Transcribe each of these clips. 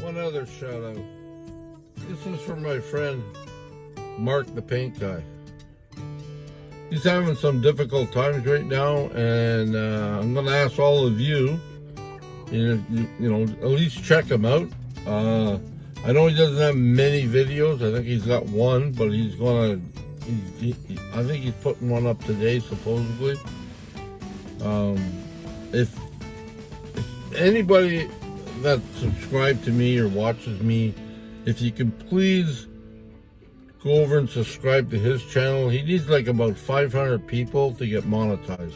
one other shout out. This is from my friend Mark the paint guy. He's having some difficult times right now, and I'm going to ask all of you, you know, at least check him out. I know he doesn't have many videos. I think he's got one, but he's gonna. I think he's putting one up today, supposedly. If anybody that subscribed to me or watches me, if you can please go over and subscribe to his channel. He needs like about 500 people to get monetized.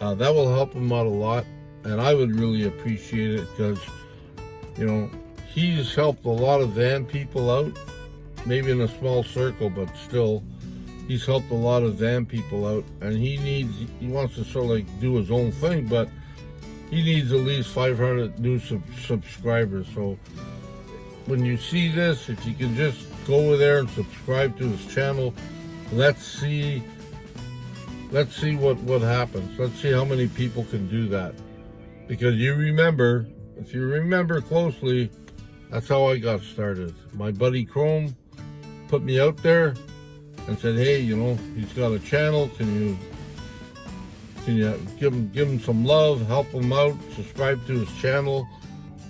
That will help him out a lot, and I would really appreciate it because, you know, he's helped a lot of van people out, maybe in a small circle, but still, he's helped a lot of van people out, and he wants to sort of like do his own thing, but he needs at least 500 new subscribers. So when you see this, if you can just go over there and subscribe to his channel, let's see what happens. Let's see how many people can do that. Because if you remember closely, that's how I got started. My buddy Chrome put me out there and said, hey, you know, he's got a channel, can you give him some love, help him out, subscribe to his channel.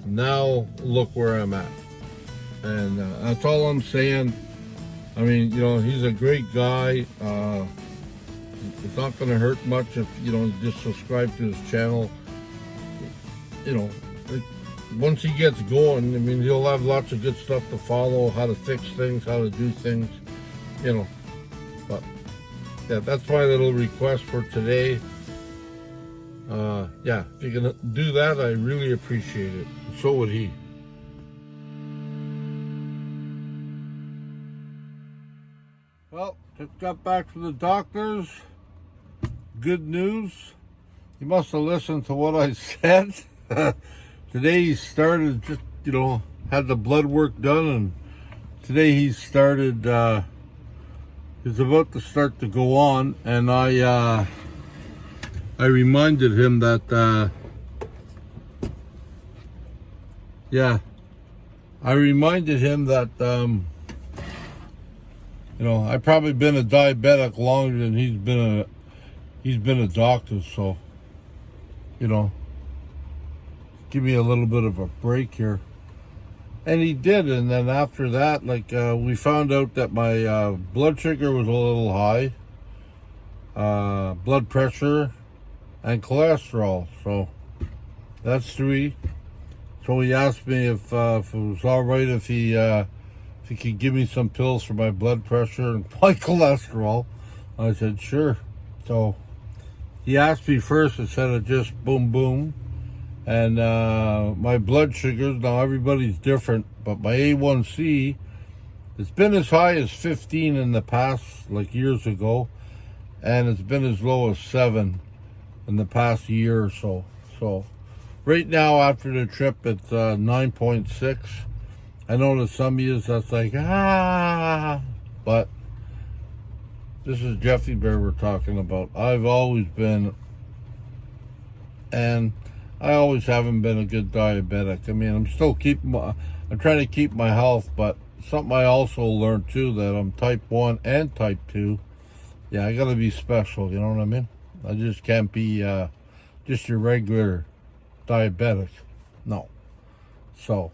Now look where I'm at. And that's all I'm saying. I mean, you know, he's a great guy. It's not going to hurt much if, you know, just subscribe to his channel. You know, once he gets going, I mean, he'll have lots of good stuff to follow, how to fix things, how to do things, you know. But, yeah, that's my little request for today. Yeah, if you can do that, I really appreciate it. And so would he. Well, just got back from the doctors. Good news. You must have listened to what I said. Today he started, just, you know, had the blood work done, and today he started, he's about to start to go on, and I reminded him that, you know, I've probably been a diabetic longer than he's been a doctor, so, you know, give me a little bit of a break here. And he did, and then after that, like, we found out that my blood sugar was a little high, blood pressure, and cholesterol, so that's 3. So he asked me if it was all right if he could give me some pills for my blood pressure and my cholesterol. I said, sure. So he asked me first instead of just boom, boom. And my blood sugars, now everybody's different, but my A1C, it's been as high as 15 in the past, like years ago, and it's been as low as 7 in the past year or so. So right now, after the trip, it's 9.6. I know to some of you that's like, but this is Jeffie Bear we're talking about. I've always been, and I always haven't been a good diabetic. I mean, I'm trying to keep my health, but something I also learned too, that I'm type 1 and type 2. Yeah, I gotta be special, you know what I mean? I just can't be just your regular diabetic. No. So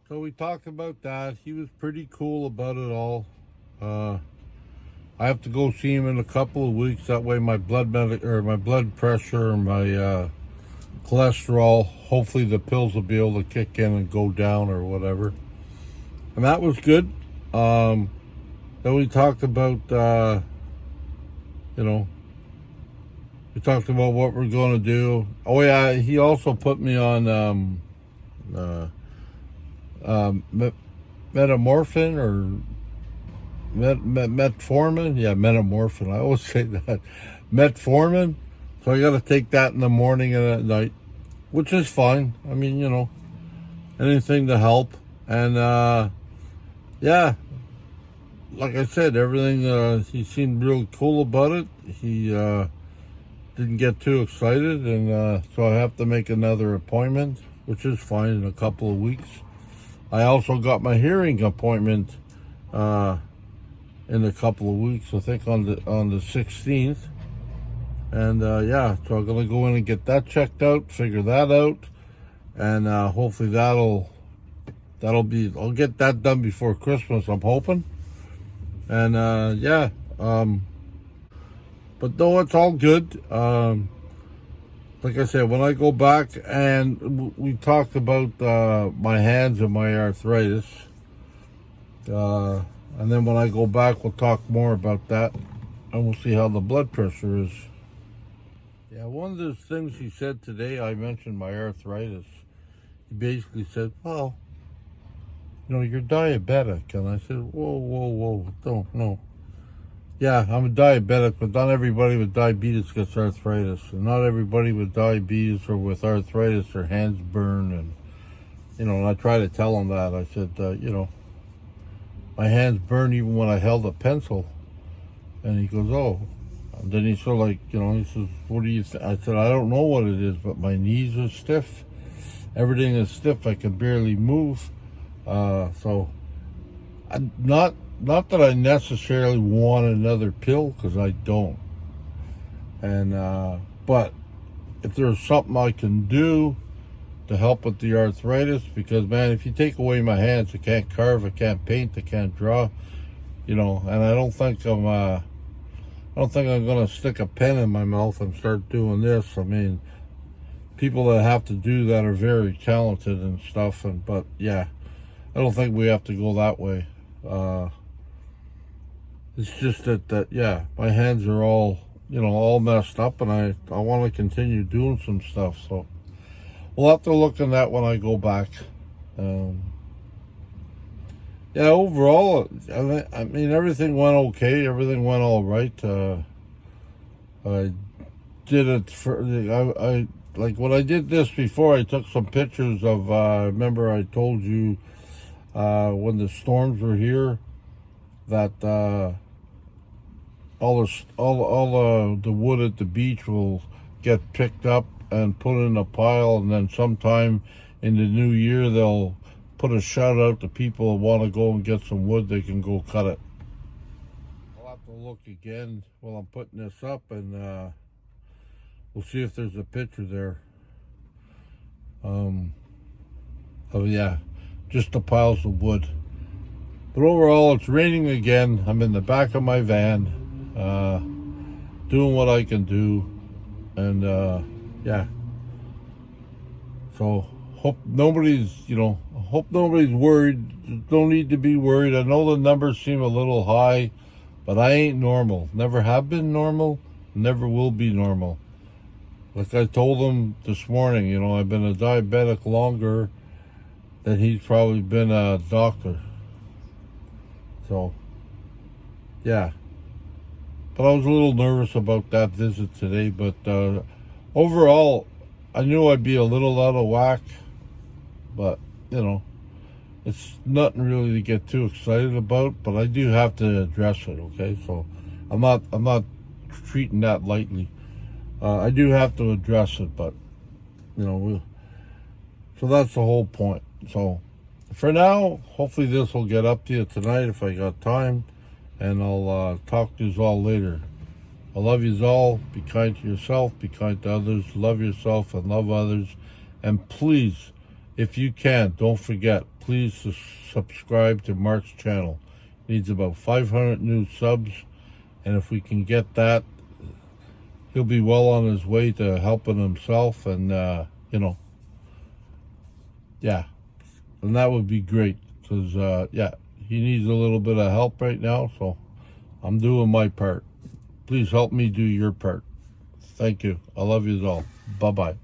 we talked about that. He was pretty cool about it all. I have to go see him in a couple of weeks. That way my blood pressure and my cholesterol, hopefully the pills will be able to kick in and go down or whatever. And that was good. Then we talked about, you know, we talked about what we're going to do. Oh yeah, he also put me on metamorphin or metformin. Yeah, metamorphin. I always say that. Metformin. So I got to take that in the morning and at night, which is fine. I mean, you know, anything to help. And yeah, like I said, everything, he seemed real cool about it. He didn't get too excited, and so I have to make another appointment. which is fine, in a couple of weeks. I also got my hearing appointment in a couple of weeks, I think on the 16th. And yeah, so I'm gonna go in and get that checked out, figure that out, and hopefully that'll be, I'll get that done before Christmas, I'm hoping. And yeah, but no, it's all good. Like I said, when I go back, and we talked about my hands and my arthritis, and then when I go back, we'll talk more about that, and we'll see how the blood pressure is. Yeah, one of the things he said today, I mentioned my arthritis. He basically said, well, you know, you're diabetic. And I said, whoa, don't, no. Yeah, I'm a diabetic, but not everybody with diabetes gets arthritis. And not everybody with diabetes or with arthritis, their hands burn. And, you know, and I try to tell him that. I said, you know, my hands burn even when I held a pencil. And he goes, oh. And then he's sort of like, you know, he says, what do you think? I said, I don't know what it is, but my knees are stiff. Everything is stiff. I can barely move. So, not that I necessarily want another pill, because I don't. And, but if there's something I can do to help with the arthritis, because, man, if you take away my hands, I can't carve, I can't paint, I can't draw, you know, and I don't think I'm going to stick a pen in my mouth and start doing this. I mean, people that have to do that are very talented and stuff, but yeah, I don't think we have to go that way. It's just that yeah, my hands are all, you know, all messed up, and I want to continue doing some stuff, so we'll have to look at that when I go back. Yeah, overall, I mean, everything went okay. Everything went all right. I did it for, I like, when I did this before, I took some pictures of, remember I told you when the storms were here that all the wood at the beach will get picked up and put in a pile, and then sometime in the new year they'll put a shout out to people who want to go and get some wood. They can go cut it. I'll have to look again while I'm putting this up, and we'll see if there's a picture there. Oh yeah, just the piles of wood. But overall, it's raining again. I'm in the back of my van, doing what I can do, and yeah. So hope nobody's worried. Don't need to be worried. I know the numbers seem a little high, but I ain't normal. Never have been normal. Never will be normal. Like I told him this morning, you know, I've been a diabetic longer than he's probably been a doctor. So, yeah. But I was a little nervous about that visit today. But overall, I knew I'd be a little out of whack. But, you know, it's nothing really to get too excited about. But I do have to address it, okay? So, I'm not treating that lightly. I do have to address it, but, you know, so that's the whole point. So, for now, hopefully this will get up to you tonight if I got time, and I'll talk to you all later. I love you all. Be kind to yourself, be kind to others, love yourself and love others, and please, if you can, don't forget, please subscribe to Mark's channel. He needs about 500 new subs, and if we can get that, he'll be well on his way to helping himself, and you know, yeah, and that would be great, because yeah, he needs a little bit of help right now, so I'm doing my part. Please help me do your part. Thank you. I love you all. Bye-bye.